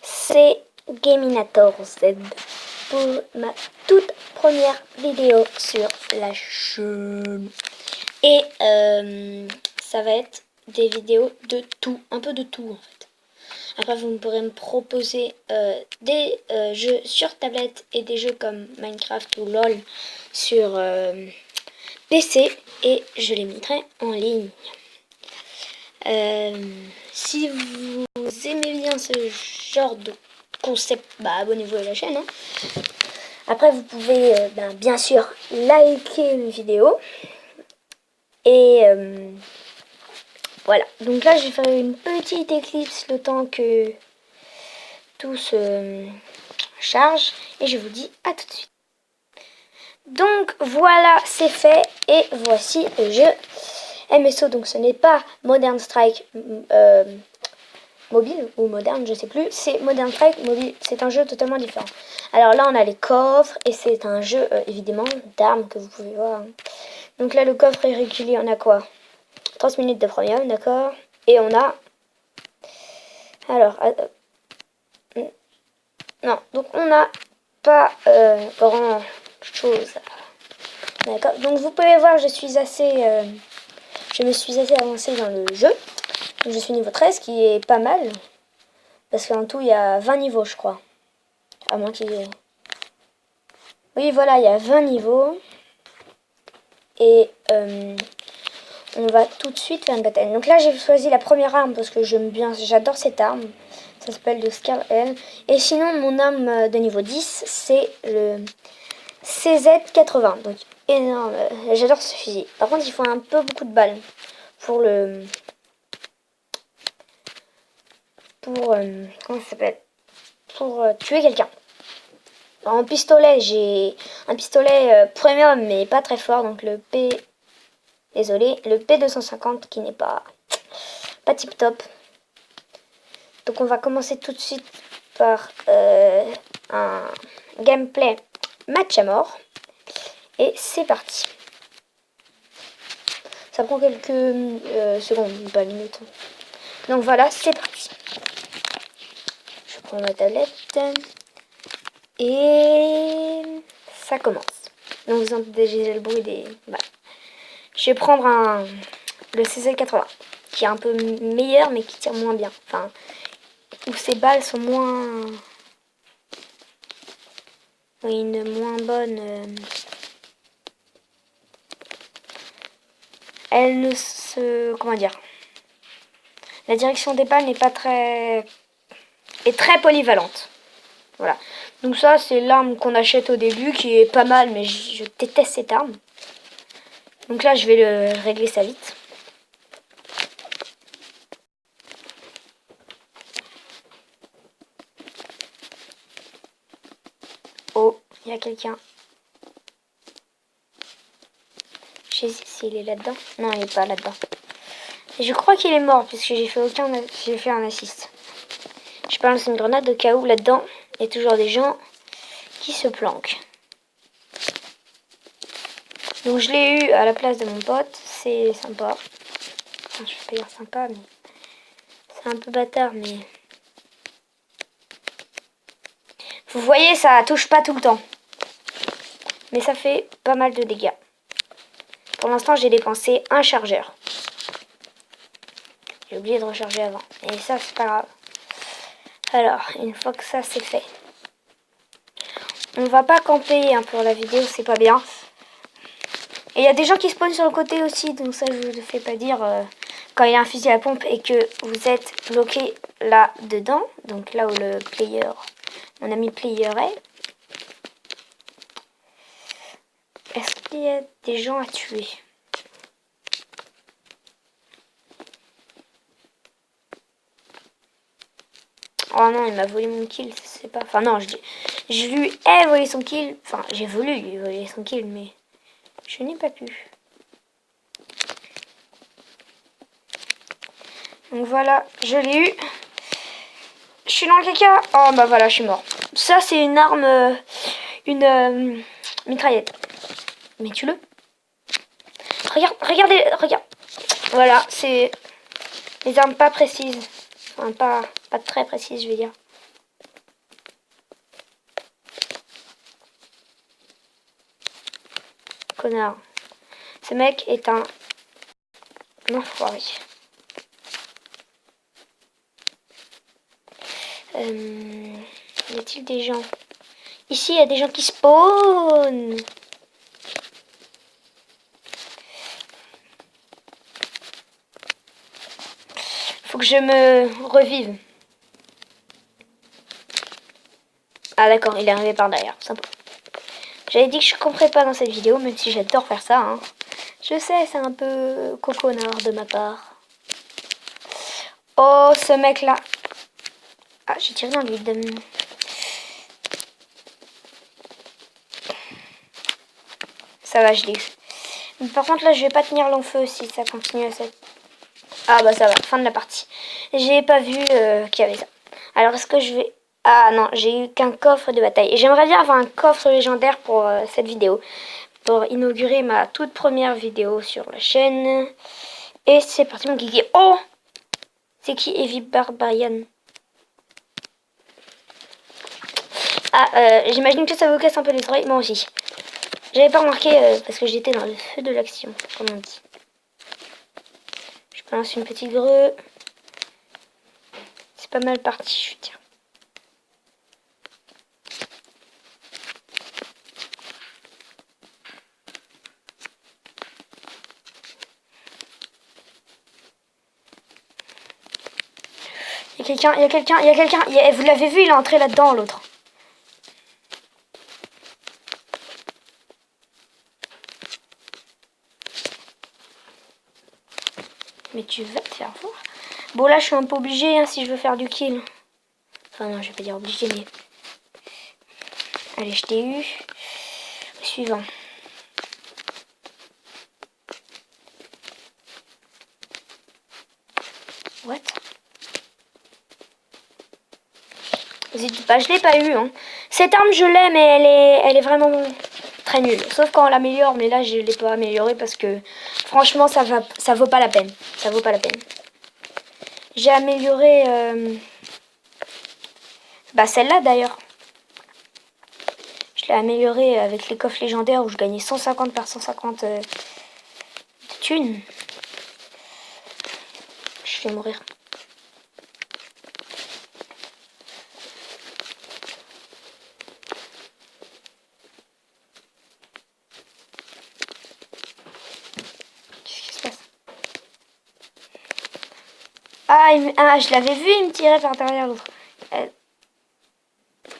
C'est Gaminator Z pour ma toute première vidéo sur la chaîne. Et ça va être des vidéos de tout, un peu de tout en fait. Après vous pourrez me proposer des jeux sur tablette et des jeux comme Minecraft ou LOL sur PC et je les mettrai en ligne. Si vous aimez bien ce genre de concept, bah abonnez-vous à la chaîne. Hein. Après vous pouvez bien sûr liker une vidéo. Et voilà. Donc là je vais faire une petite éclipse le temps que tout se charge. Et je vous dis à tout de suite. Donc voilà, c'est fait. Et voici le jeu MSO. Donc ce n'est pas Modern Strike mobile ou moderne, je sais plus. C'est Modern Strike mobile. C'est un jeu totalement différent. Alors là on a les coffres. Et c'est un jeu évidemment d'armes que vous pouvez voir. Donc là le coffre est régulier. On a quoi? 30 minutes de premium, d'accord. Et on a... Alors... non, donc on n'a pas grand chose. D'accord. Donc vous pouvez voir, je me suis assez avancée dans le jeu. Donc, je suis niveau 13, qui est pas mal. Parce qu'en tout, il y a 20 niveaux, je crois. À moins qu'il y ait... Oui, voilà, il y a 20 niveaux. Et... on va tout de suite faire une bataille. Donc là, j'ai choisi la première arme parce que j'aime bien, j'adore cette arme. Ça s'appelle le Scar L. Et sinon, mon arme de niveau 10, c'est le CZ80. Donc énorme. J'adore ce fusil. Par contre, il faut un peu beaucoup de balles pour le... comment ça s'appelle? Pour tuer quelqu'un. En pistolet, j'ai un pistolet premium mais pas très fort. Donc le P... Désolé, le P250 qui n'est pas tip top. Donc on va commencer tout de suite par un gameplay match à mort. Et c'est parti. Ça prend quelques secondes, pas minutes. Donc voilà, c'est parti. Je prends ma tablette. Et ça commence. Donc vous entendez déjà le bruit des... Voilà. Je vais prendre le CZ80, qui est un peu meilleur, mais qui tire moins bien. Enfin, où ses balles sont moins... Oui, une moins bonne... Elle ne se... Comment dire? La direction des balles n'est pas très... est très polyvalente. Voilà. Donc ça, c'est l'arme qu'on achète au début, qui est pas mal, mais je déteste cette arme. Donc là, je vais régler ça vite. Oh, il y a quelqu'un. Je sais s'il est là-dedans. Non, il n'est pas là-dedans. Et je crois qu'il est mort, puisque j'ai fait un assist. Je balance une grenade au cas où là-dedans, il y a toujours des gens qui se planquent. Donc je l'ai eu à la place de mon pote, c'est sympa. Enfin, je vais pas dire sympa, mais c'est un peu bâtard, mais... Vous voyez, ça touche pas tout le temps. Mais ça fait pas mal de dégâts. Pour l'instant, j'ai dépensé un chargeur. J'ai oublié de recharger avant. Et ça, c'est pas grave. Alors, une fois que ça, c'est fait. On va pas camper hein, pour la vidéo, c'est pas bien. Et il y a des gens qui spawnent sur le côté aussi, donc ça, je vous le fais pas dire quand il y a un fusil à pompe et que vous êtes bloqué là-dedans. Donc là où le player, mon ami player est. Est-ce qu'il y a des gens à tuer? Oh non, il m'a volé mon kill, c'est pas... Enfin non, je lui ai volé son kill. Enfin, j'ai voulu lui voler son kill, mais je n'ai pas pu. Donc voilà, je l'ai eu. Je suis dans le caca. Oh bah voilà, je suis mort. Ça, c'est une arme... une mitraillette. Mais tu-le. Regardez. Voilà, c'est les armes pas précises. Enfin, pas Pas très précise, je veux dire. Connard. Ce mec est un enfoiré. Y a-t-il des gens? Ici, il y a des gens qui spawnent. Faut que je me revive. Ah d'accord, il est arrivé par derrière. Sympa. J'avais dit que je comprends pas dans cette vidéo, même si j'adore faire ça. Hein. Je sais, c'est un peu coconnard de ma part. Oh, ce mec-là. Ah, j'ai tiré dans le vide. Ça va, je l'ai eu. Par contre, là, je vais pas tenir long feu si ça continue à cette... Ah bah ça va, fin de la partie. J'ai pas vu qu'il y avait ça. Alors, est-ce que je vais... Ah non, j'ai eu qu'un coffre de bataille. Et j'aimerais bien avoir un coffre légendaire pour cette vidéo. Pour inaugurer ma toute première vidéo sur la chaîne. Et c'est parti mon kiki. Oh! C'est qui Heavy Barbarian? Ah, j'imagine que ça vous casse un peu les oreilles. Moi aussi. J'avais pas remarqué parce que j'étais dans le feu de l'action, comme on dit. Je balance une petite grue. C'est pas mal parti, je veux dire. Il y a quelqu'un, il y a quelqu'un, il y a quelqu'un. Vous l'avez vu, il est entré là-dedans, l'autre. Mais tu vas te faire voir. Bon, là, je suis un peu obligée hein, si je veux faire du kill. Enfin, non, je vais pas dire obligé, mais... Allez, je t'ai eu. Suivant. What? Zut, bah, je l'ai pas eu. Hein. Cette arme, je l'ai, mais elle est vraiment très nulle. Sauf quand on l'améliore, mais là, je l'ai pas améliorée parce que... Franchement, ça vaut pas la peine. Ça vaut pas la peine. J'ai amélioré... Bah, celle-là, d'ailleurs. Je l'ai améliorée avec les coffres légendaires où je gagnais 150 par 150 de thunes. Je vais mourir. Qu'est-ce qui se passe? Ah, je l'avais vu, il me tirait par derrière l'autre.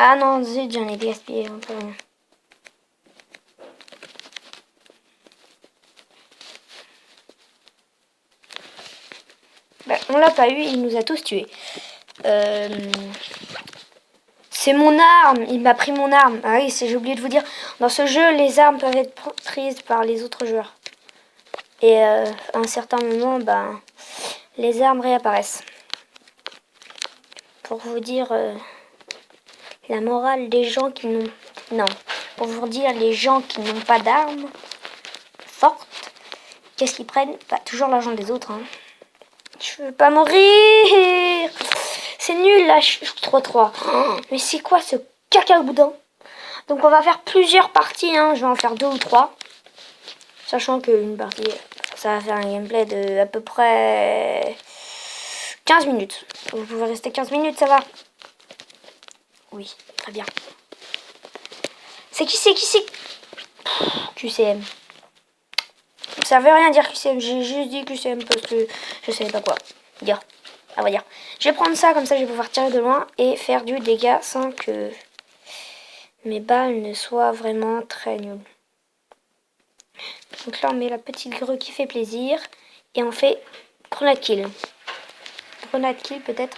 Ah non, zut, j'en ai gaspillé un peu. Bah, on l'a pas eu, il nous a tous tués. C'est mon arme, il m'a pris mon arme. Ah oui, j'ai oublié de vous dire, dans ce jeu, les armes peuvent être prises par les autres joueurs. Et à un certain moment, ben, les armes réapparaissent. Pour vous dire la morale des gens qui n'ont... Non, pour vous dire les gens qui n'ont pas d'armes fortes, qu'est-ce qu'ils prennent? Bah, toujours l'argent des autres. Hein. Je veux pas mourir. C'est nul là, je suis 3-3. Oh, mais c'est quoi ce caca boudin? Donc on va faire plusieurs parties, hein. Je vais en faire 2 ou 3. Sachant qu'une partie, ça va faire un gameplay de à peu près 15 minutes. Vous pouvez rester 15 minutes, ça va? Oui, très bien. C'est qui QCM. Ça veut rien dire QCM, j'ai juste dit QCM parce que je savais pas quoi dire. À vrai dire. Je vais prendre ça, comme ça je vais pouvoir tirer de loin et faire du dégât sans que mes balles ne soient vraiment très nulles. Donc là on met la petite grue qui fait plaisir et on fait grenade kill. Grenade kill peut-être.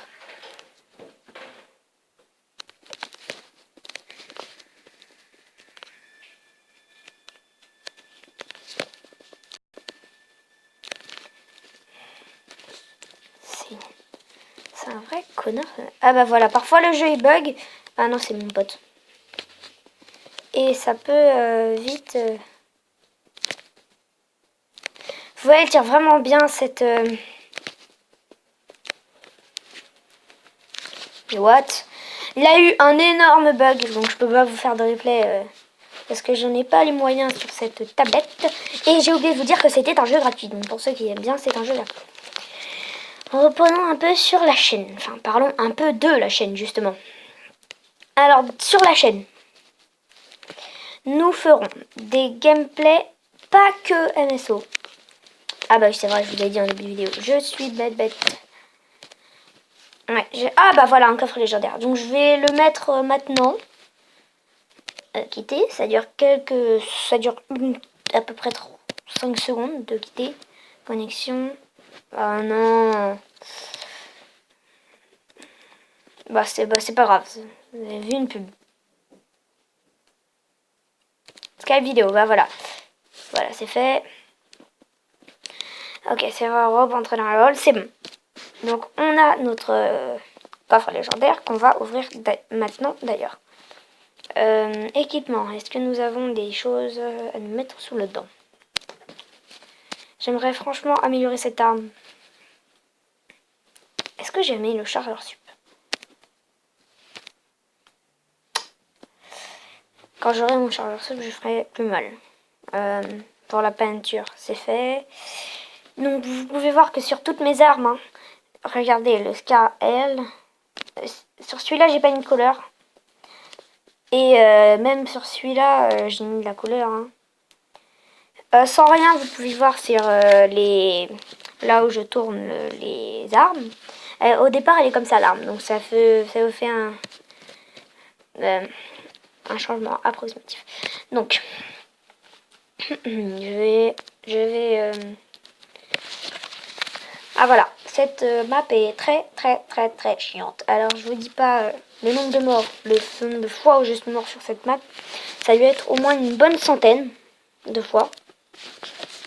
C'est un vrai connard. Ah bah voilà, parfois le jeu il bug. Ah non, c'est mon pote. Et ça peut vite... Vous voyez, elle tire vraiment bien cette... What? Il a eu un énorme bug, donc je peux pas vous faire de replay parce que je n'ai pas les moyens sur cette tablette. Et j'ai oublié de vous dire que c'était un jeu gratuit, donc pour ceux qui aiment bien, c'est un jeu gratuit. Reprenons un peu sur la chaîne, enfin parlons un peu de la chaîne justement. Alors sur la chaîne, nous ferons des gameplays pas que MSO. Ah bah c'est vrai, je vous l'ai dit en début de vidéo, je suis bête. Ouais, ah bah voilà, un coffre légendaire. Donc je vais le mettre maintenant. Quitter, ça dure à peu près 5 secondes de quitter. Connexion. Ah non. C'est pas grave. Vous avez vu une pub. Skype vidéo, bah voilà. Voilà, c'est fait. Ok, c'est vrai, on va rentrer dans la rôle, c'est bon. Donc on a notre coffre légendaire qu'on va ouvrir maintenant d'ailleurs. Équipement, est-ce que nous avons des choses à nous mettre sous le dent? J'aimerais franchement améliorer cette arme. Est-ce que j'ai mis le chargeur sup? Quand j'aurai mon chargeur sup, je ferai plus mal. Pour la peinture, c'est fait. Donc vous pouvez voir que sur toutes mes armes, hein, regardez le Scar L. Sur celui-là, j'ai pas mis de couleur. Et même sur celui-là, j'ai mis de la couleur. Hein. Sans rien, vous pouvez voir sur là où je tourne les armes. Au départ, elle est comme ça l'arme, donc ça vous fait un changement approximatif. Donc, je vais ah voilà, cette map est très chiante. Alors je vous dis pas le nombre de morts, le nombre de fois où je suis mort sur cette map. Ça a dû être au moins une bonne centaine de fois.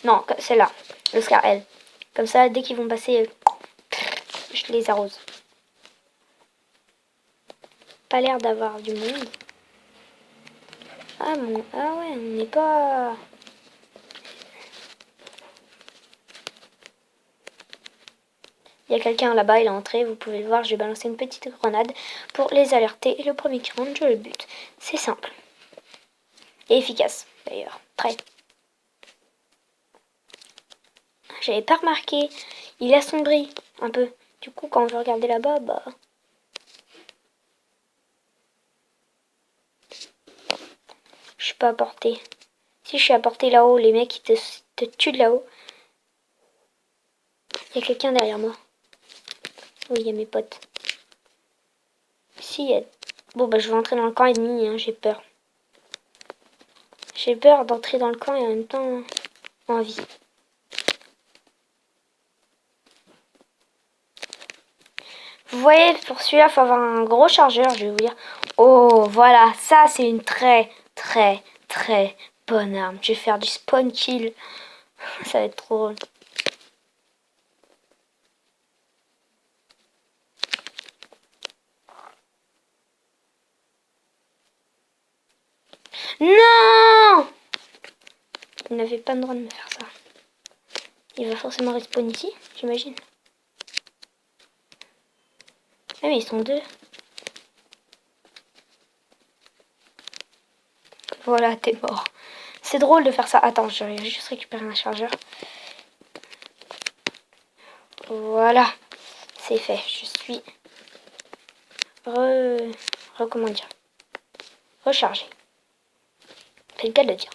Non, c'est là, le Scar L. Comme ça, dès qu'ils vont passer, je les arrose. Pas l'air d'avoir du monde. Ah ouais, on n'est pas... Il y a quelqu'un là-bas, il est entré, vous pouvez le voir, j'ai balancé une petite grenade pour les alerter. Et le premier qui rentre, je le bute. C'est simple. Et efficace, d'ailleurs. Très. J'avais pas remarqué. Il assombrit un peu. Du coup, quand je regardais là-bas, bah... je suis pas à portée. Si je suis à portée là-haut, les mecs, ils te tuent de là-haut. Il y a quelqu'un derrière moi. Oui, il y a mes potes. Si, bon, bah, je vais entrer dans le camp ennemi, hein, j'ai peur. J'ai peur d'entrer dans le camp et en même temps en vie. Vous voyez, pour celui-là, il faut avoir un gros chargeur, je vais vous dire. Oh, voilà, ça, c'est une très bonne arme. Je vais faire du spawn kill. Ça va être trop drôle. Non! Il n'avait pas le droit de me faire ça. Il va forcément respawn ici, j'imagine. Ah mais ils sont deux. Voilà, t'es mort. C'est drôle de faire ça. Attends, je vais juste récupérer un chargeur. Voilà. C'est fait. Je suis... comment dire? Rechargé. C'est le cas de le dire.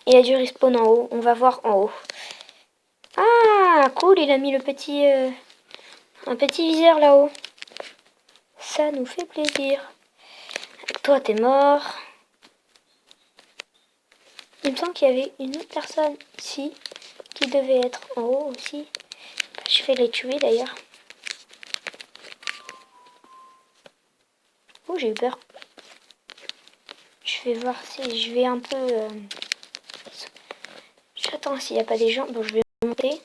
Il y a du respawn en haut. On va voir en haut. Ah, cool. Il a mis le petit... un petit viseur là-haut. Ça nous fait plaisir. Toi, t'es mort. Il me semble qu'il y avait une autre personne ici qui devait être en haut aussi. Je vais les tuer d'ailleurs. Oh, j'ai eu peur. Je vais voir si je vais un peu... J'attends s'il n'y a pas des gens. Bon, je vais monter.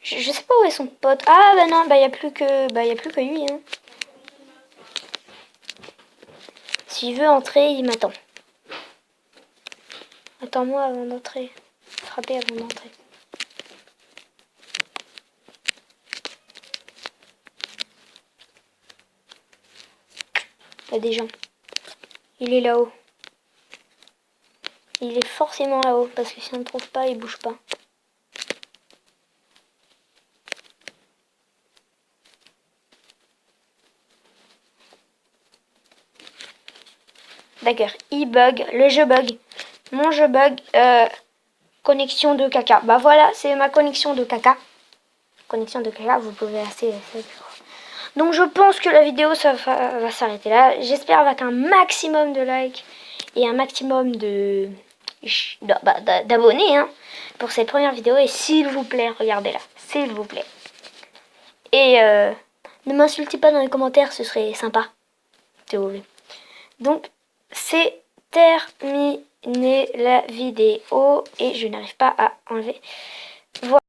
Je sais pas où est son pote. Ah bah non, bah y a plus que lui. Hein. S'il veut entrer, il m'attend. Attends-moi avant d'entrer. Frapper avant d'entrer. Il y a des gens. Il est là-haut. Il est forcément là-haut parce que si on ne trouve pas, il bouge pas. D'accord, il bug, le jeu bug. Mon jeu bug, connexion de caca. Bah voilà, c'est ma connexion de caca. Connexion de caca, vous pouvez assez. Donc je pense que la vidéo ça va s'arrêter là. J'espère avec un maximum de likes et un maximum d'abonnés hein, pour cette première vidéo. Et s'il vous plaît, regardez-la, s'il vous plaît. Et ne m'insultez pas dans les commentaires, ce serait sympa. Si vous voulez. Donc c'est terminé la vidéo et je n'arrive pas à enlever. Voilà.